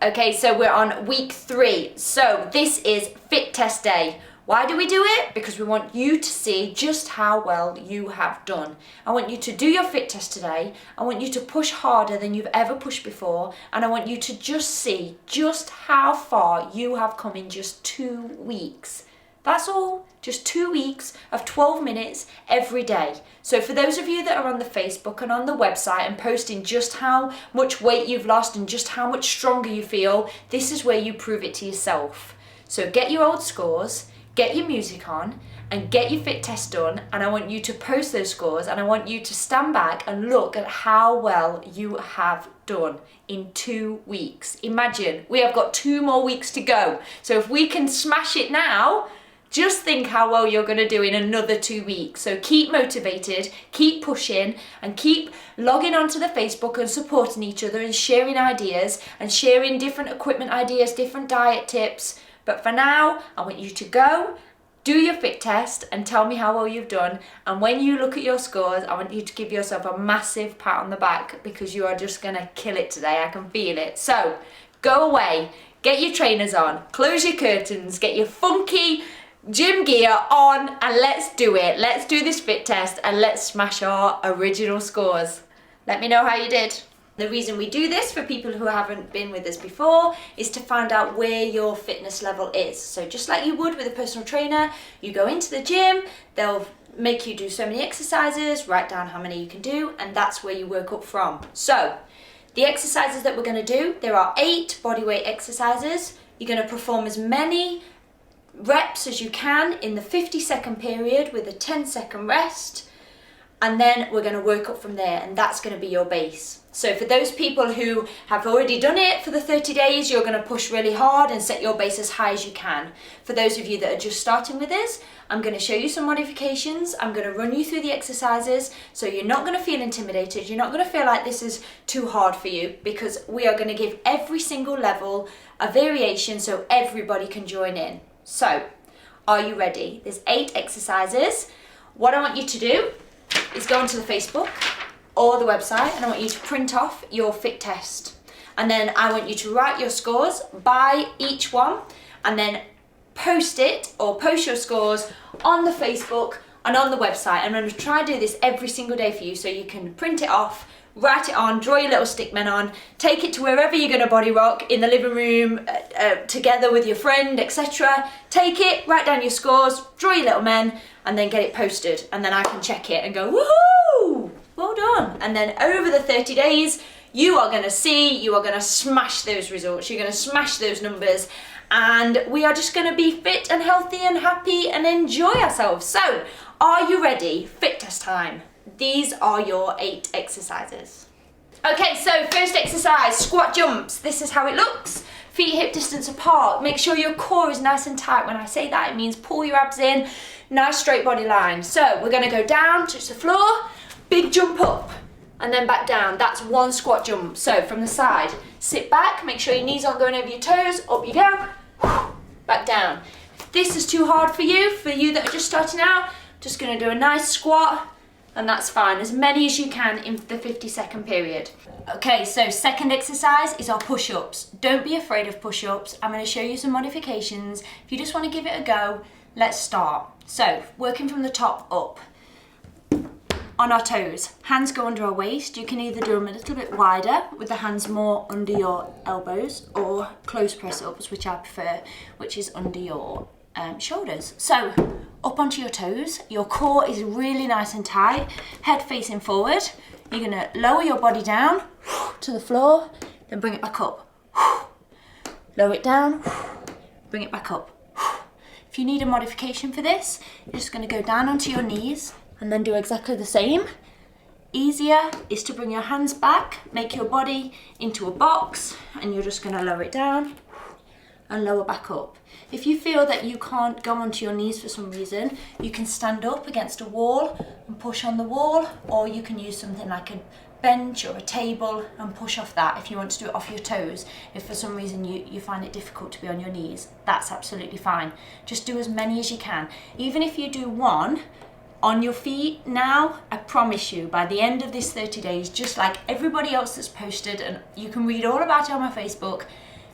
Okay, so we're on week 3. So this is fit test day. Why do we do it? Because we want you to see just how well you have done. I want you to do your fit test today. I want you to push harder than you've ever pushed before. And I want you to just see just how far you have come in just 2 weeks. That's all, just 2 weeks of 12 minutes every day. So for those of you that are on the Facebook and on the website and posting just how much weight you've lost and just how much stronger you feel, this is where you prove it to yourself. So get your old scores, get your music on, and get your fit test done, and I want you to post those scores, and I want you to stand back and look at how well you have done in 2 weeks. Imagine, we have got 2 more weeks to go. So if we can smash it now, just think how well you're going to do in another 2 weeks. So keep motivated, keep pushing, and keep logging onto the Facebook and supporting each other and sharing ideas and sharing different equipment ideas, different diet tips. But for now, I want you to go, do your fit test and tell me how well you've done. And when you look at your scores, I want you to give yourself a massive pat on the back because you are just going to kill it today. I can feel it. So go away, get your trainers on, close your curtains, get your funky gym gear on, and let's do it. Let's do this fit test and let's smash our original scores. Let me know how you did. The reason we do this for people who haven't been with us before is to find out where your fitness level is. So just like you would with a personal trainer, you go into the gym, they'll make you do so many exercises, write down how many you can do, and that's where you work up from. So the exercises that we're going to do, there are 8 bodyweight exercises. You're going to perform as many reps as you can in the 50-second period with a 10-second rest, and then we're going to work up from there, and that's going to be your base. So for those people who have already done it for the 30 days, you're going to push really hard and set your base as high as you can. For those of you that are just starting with this, I'm going to show you some modifications. I'm going to run you through the exercises, so you're not going to feel intimidated. You're not going to feel like this is too hard for you, because we are going to give every single level a variation so everybody can join in. So, are you ready? There's 8 exercises. What I want you to do is go onto the Facebook or the website, and I want you to print off your fit test. And then I want you to write your scores by each one, and then post it or post your scores on the Facebook and on the website. I'm going to try and do this every single day for you so you can print it off, write it on, draw your little stickmen on, take it to wherever you're going to BodyRock, in the living room, together with your friend, etc. Take it, write down your scores, draw your little men, and then get it posted. And then I can check it and go, woohoo, well done. And then over the 30 days, you are going to see, you are going to smash those results. You're going to smash those numbers. And we are just going to be fit and healthy and happy and enjoy ourselves. So, are you ready? Fit test time. These are your 8 exercises. Okay, so first exercise, squat jumps. This is how it looks. Feet hip distance apart. Make sure your core is nice and tight. When I say that, it means pull your abs in, nice straight body line. So we're going to go down, touch the floor, big jump up, and then back down. That's 1 squat jump. So from the side, sit back, make sure your knees aren't going over your toes, up you go, back down. If this is too hard for you that are just starting out, just going to do a nice squat, and that's fine, as many as you can in the 50-second period. Okay, so second exercise is our push-ups. Don't be afraid of push-ups. I'm going to show you some modifications. If you just want to give it a go, let's start. So, working from the top up. On our toes, hands go under our waist. You can either do them a little bit wider with the hands more under your elbows, or close press ups, which I prefer, which is under your shoulders. So up onto your toes, your core is really nice and tight, head facing forward. You're going to lower your body down to the floor, then bring it back up. Lower it down, bring it back up. If you need a modification for this, you're just going to go down onto your knees and then do exactly the same. Easier is to bring your hands back, make your body into a box, and you're just going to lower it down and lower back up. If you feel that you can't go onto your knees for some reason, you can stand up against a wall and push on the wall, or you can use something like a bench or a table and push off that if you want to do it off your toes. If for some reason you find it difficult to be on your knees, that's absolutely fine. Just do as many as you can. Even if you do 1 on your feet now, I promise you, by the end of this 30 days, just like everybody else that's posted, and you can read all about it on my Facebook,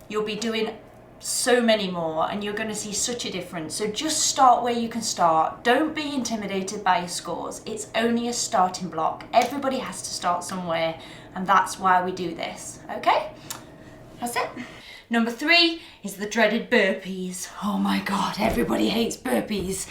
you'll be doing so many more and you're going to see such a difference. So just start where you can start. Don't be intimidated by your scores. It's only a starting block. Everybody has to start somewhere, and that's why we do this. Okay, that's it. Number 3 is the dreaded burpees. Oh my God, everybody hates burpees.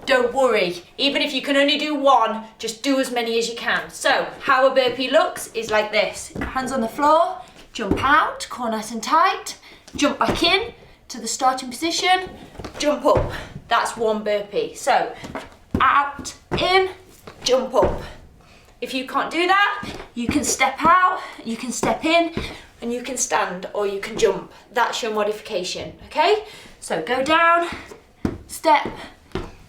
Don't worry, even if you can only do one, just do as many as you can. So how a burpee looks is like this. Hands on the floor, jump out, core nice and tight, jump back in to the starting position, jump up. That's one burpee. So out, in, jump up. If you can't do that, you can step out, you can step in, and you can stand or you can jump. That's your modification, okay? So go down, step,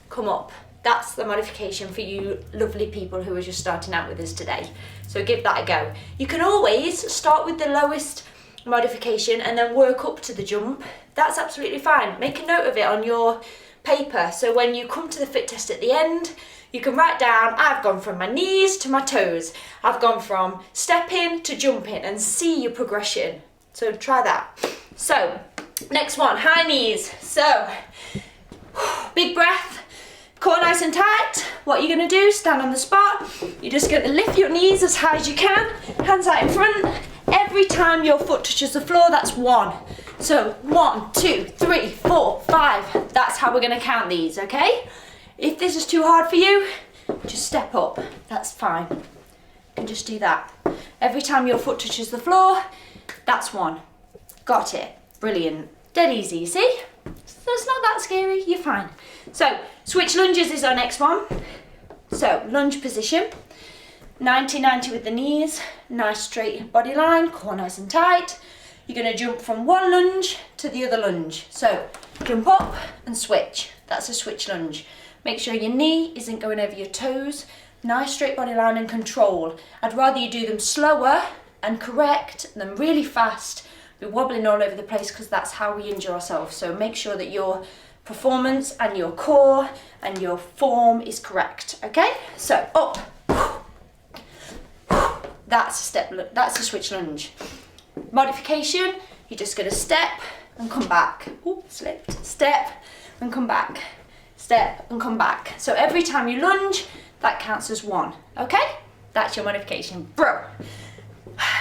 come up. That's the modification for you lovely people who are just starting out with us today. So give that a go. You can always start with the lowest modification and then work up to the jump. That's absolutely fine. Make a note of it on your paper, so when you come to the fit test at the end, you can write down, I've gone from my knees to my toes. I've gone from stepping to jumping, and see your progression. So try that. So next one, high knees. So big breath, core nice and tight. What you're going to do, stand on the spot. You're just going to lift your knees as high as you can, hands out in front. Every time your foot touches the floor, that's 1. So 1, 2, 3, 4, 5. That's how we're going to count these, okay? If this is too hard for you, just step up. That's fine. You can just do that. Every time your foot touches the floor, that's 1. Got it. Brilliant. Dead easy, see? So it's not that scary. You're fine. So switch lunges is our next one. So lunge position. 90-90 with the knees, nice straight body line, core nice and tight. You're going to jump from one lunge to the other lunge. So jump up and switch. That's a switch lunge. Make sure your knee isn't going over your toes. Nice straight body line and control. I'd rather you do them slower and correct than really fast. Be wobbling all over the place, because that's how we injure ourselves. So make sure that your performance and your core and your form is correct. Okay? So up. That's a step, that's a switch lunge. Modification, you're just going to step and come back. Ooh, slipped. Step and come back. Step and come back. So every time you lunge, that counts as 1. Okay? That's your modification. Bro.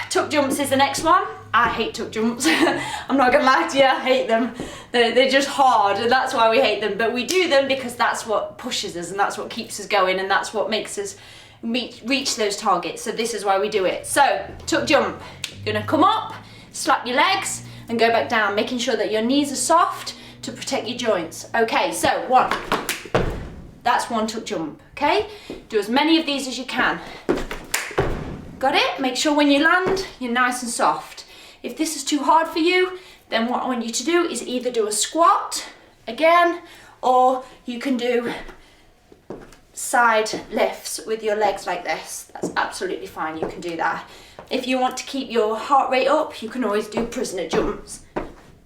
Tuck jumps is the next one. I hate tuck jumps. I'm not going to lie to you, I hate them. They're just hard, and that's why we hate them. But we do them because that's what pushes us, and that's what keeps us going, and that's what makes us reach those targets. So this is why we do it. So tuck jump, you're gonna come up, slap your legs and go back down, making sure that your knees are soft to protect your joints. Okay, so 1, that's 1 tuck jump. Okay, do as many of these as you can. Got it? Make sure when you land, you're nice and soft. If this is too hard for you, then what I want you to do is either do a squat again, or you can do side lifts with your legs like this. That's absolutely fine, you can do that. If you want to keep your heart rate up, you can always do prisoner jumps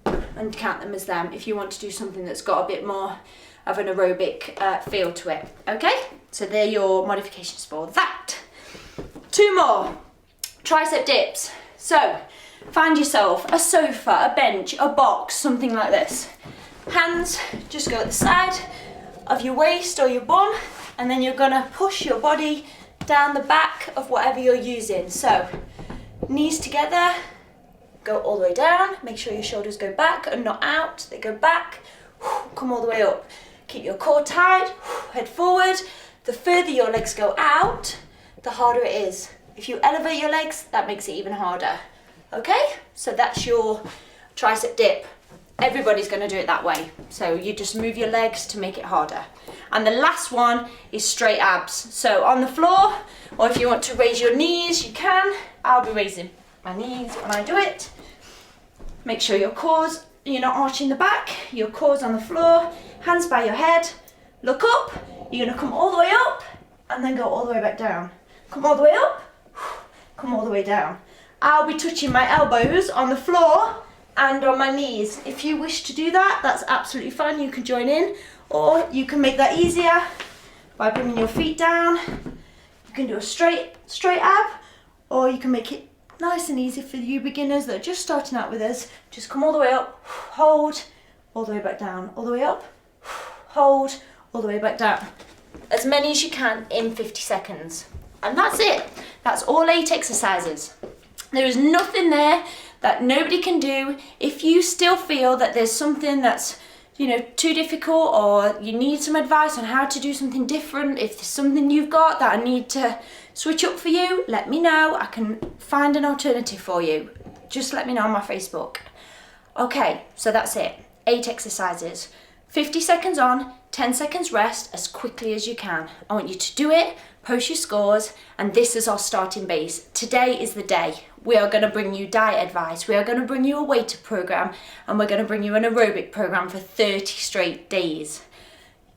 and count them as them, if you want to do something that's got a bit more of an aerobic feel to it. Okay, so they're your modifications for that. 2 more, tricep dips. So find yourself a sofa, a bench, a box, something like this. Hands just go at the side of your waist or your bum, and then you're gonna push your body down the back of whatever you're using. So knees together, go all the way down. Make sure your shoulders go back and not out. They go back, come all the way up. Keep your core tight, head forward. The further your legs go out, the harder it is. If you elevate your legs, that makes it even harder. Okay, so that's your tricep dip. Everybody's going to do it that way. So you just move your legs to make it harder. And the last one is straight abs. So on the floor, or if you want to raise your knees, you can. I'll be raising my knees when I do it. Make sure your core's, you're not arching the back, your core's on the floor, hands by your head, look up. You're going to come all the way up and then go all the way back down. Come all the way up, come all the way down. I'll be touching my elbows on the floor and on my knees. If you wish to do that, that's absolutely fine. You can join in, or you can make that easier by bringing your feet down. You can do a straight ab, or you can make it nice and easy for you beginners that are just starting out with us. Just come all the way up, hold, all the way back down, all the way up, hold, all the way back down. As many as you can in 50 seconds. And that's it. That's all 8 exercises. There is nothing there that nobody can do. If you still feel that there's something that's, you know, too difficult, or you need some advice on how to do something different, if there's something you've got that I need to switch up for you, let me know. I can find an alternative for you. Just let me know on my Facebook. Okay, so that's it. 8 exercises. 50 seconds on, 10 seconds rest as quickly as you can. I want you to do it, post your scores, and this is our starting base. Today is the day. We are going to bring you diet advice, we are going to bring you a weight program, and we're going to bring you an aerobic program for 30 straight days.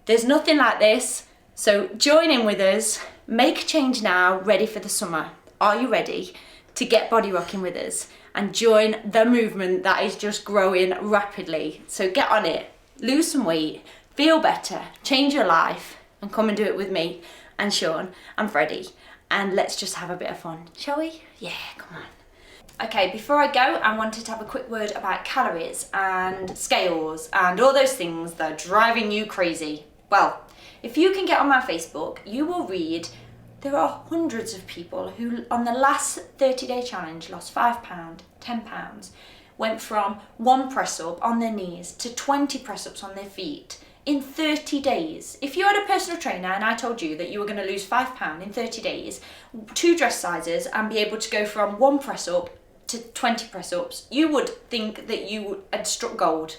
There's nothing like this, so join in with us, make a change now, ready for the summer. Are you ready to get body rocking with us and join the movement that is just growing rapidly? So get on it, lose some weight, feel better, change your life, and come and do it with me and Sean and Freddie, and let's just have a bit of fun, shall we? Yeah, come on. Okay, before I go, I wanted to have a quick word about calories and scales and all those things that are driving you crazy. Well, if you can get on my Facebook, you will read there are hundreds of people who on the last 30-day challenge lost £5, £10, went from 1 press up on their knees to 20 press ups on their feet in 30 days. If you had a personal trainer and I told you that you were going to lose £5 in 30 days, 2 dress sizes, and be able to go from 1 press up to 20 press ups, you would think that you had struck gold.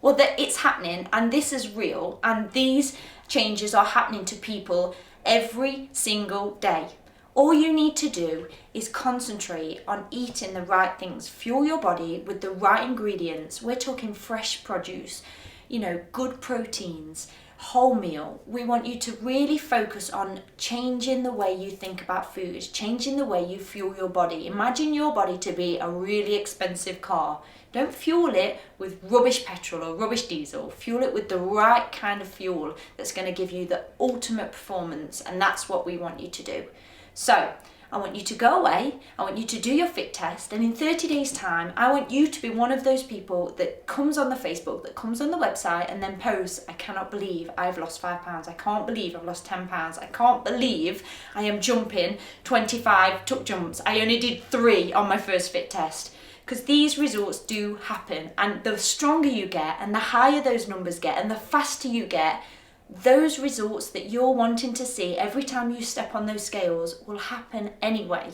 Well, that it's happening, and this is real, and these changes are happening to people every single day. All you need to do is concentrate on eating the right things, fuel your body with the right ingredients. We're talking fresh produce, you know, good proteins, wholemeal. We want you to really focus on changing the way you think about food, changing the way you fuel your body. Imagine your body to be a really expensive car. Don't fuel it with rubbish petrol or rubbish diesel. Fuel it with the right kind of fuel that's going to give you the ultimate performance, and that's what we want you to do. So I want you to go away, I want you to do your fit test, and in 30 days time, I want you to be one of those people that comes on the Facebook, that comes on the website and then posts, I cannot believe I've lost £5, I can't believe I've lost £10, I can't believe I am jumping 25 tuck jumps, I only did 3 on my first fit test. Because these results do happen, and the stronger you get and the higher those numbers get and the faster you get, those results that you're wanting to see every time you step on those scales will happen anyway,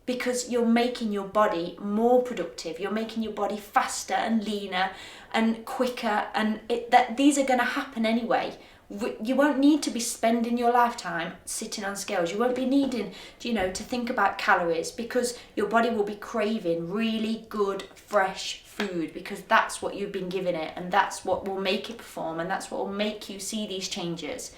because you're making your body more productive, you're making your body faster and leaner and quicker, and these are going to happen anyway. You won't need to be spending your lifetime sitting on scales. You won't be needing, you know, to think about calories, because your body will be craving really good, fresh food, because that's what you've been giving it, and that's what will make it perform, and that's what will make you see these changes.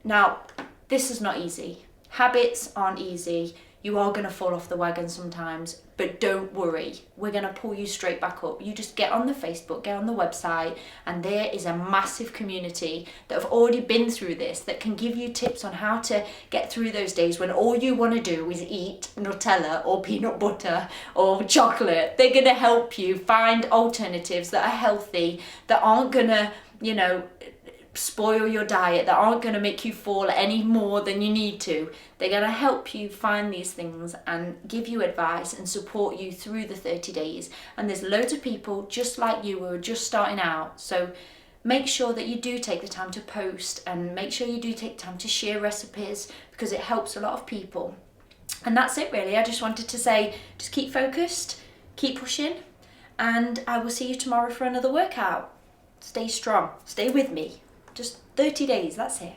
Now, this is not easy. Habits aren't easy. You are going to fall off the wagon sometimes, but don't worry. We're going to pull you straight back up. You just get on the Facebook, get on the website, and there is a massive community that have already been through this, that can give you tips on how to get through those days when all you want to do is eat Nutella or peanut butter or chocolate. They're going to help you find alternatives that are healthy, that aren't going to, you know, spoil your diet, that aren't going to make you fall any more than you need to. They're going to help you find these things and give you advice and support you through the 30 days. And there's loads of people just like you who are just starting out. So make sure that you do take the time to post, and make sure you do take time to share recipes, because it helps a lot of people. And that's it really. I just wanted to say, just keep focused, keep pushing, and I will see you tomorrow for another workout. Stay strong, stay with me. Just 30 days, that's it.